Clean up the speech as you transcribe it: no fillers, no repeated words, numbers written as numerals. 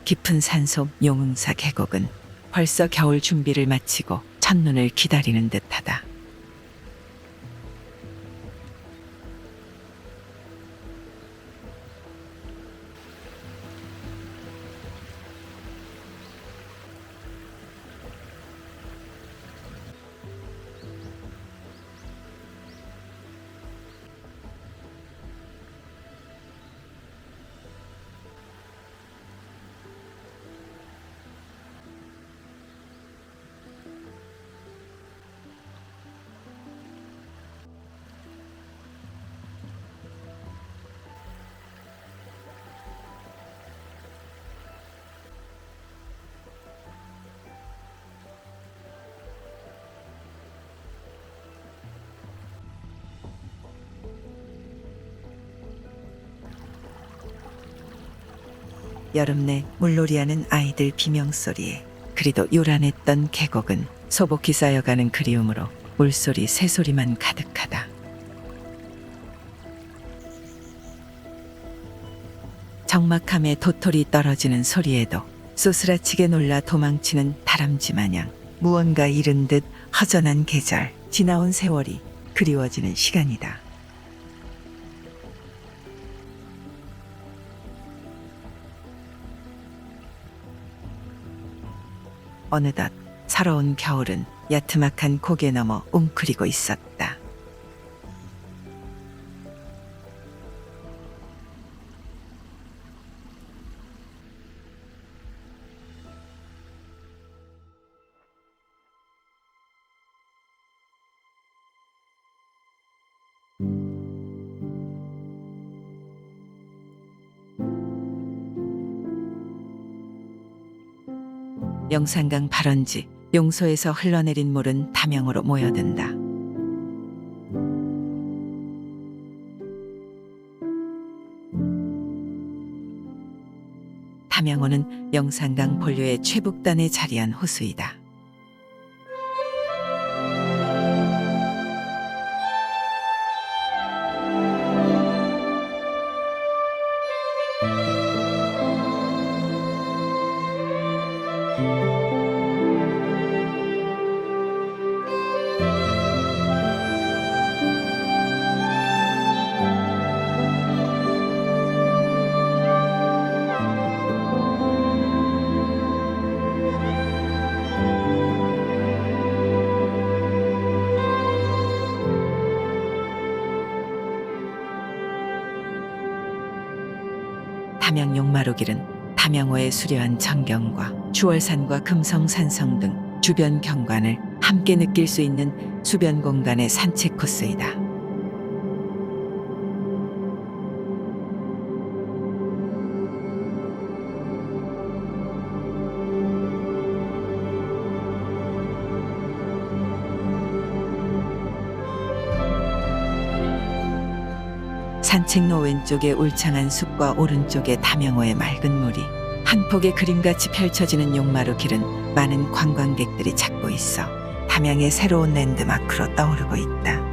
깊은 산속 용흥사 계곡은 벌써 겨울 준비를 마치고 첫눈을 기다리는 듯하다. 여름 내 물놀이하는 아이들 비명소리에 그리도 요란했던 계곡은 소복히 쌓여가는 그리움으로 물소리 새소리만 가득하다. 적막함에 도토리 떨어지는 소리에도 쏘스라치게 놀라 도망치는 다람쥐 마냥 무언가 잃은 듯 허전한 계절, 지나온 세월이 그리워지는 시간이다. 어느덧 서러운 겨울은 야트막한 고개 넘어 웅크리고 있었다. 영산강 발원지 용소에서 흘러내린 물은 담양으로 모여든다. 담양호는 영산강 본류의 최북단에 자리한 호수이다. 담양 용마루길은 담양호의 수려한 전경과 주월산과 금성산성 등 주변 경관을 함께 느낄 수 있는 수변 공간의 산책 코스이다. 산책로 왼쪽에 울창한 숲과 오른쪽에 담양호의 맑은 물이 한 폭의 그림같이 펼쳐지는 용마루 길은 많은 관광객들이 찾고 있어 담양의 새로운 랜드마크로 떠오르고 있다.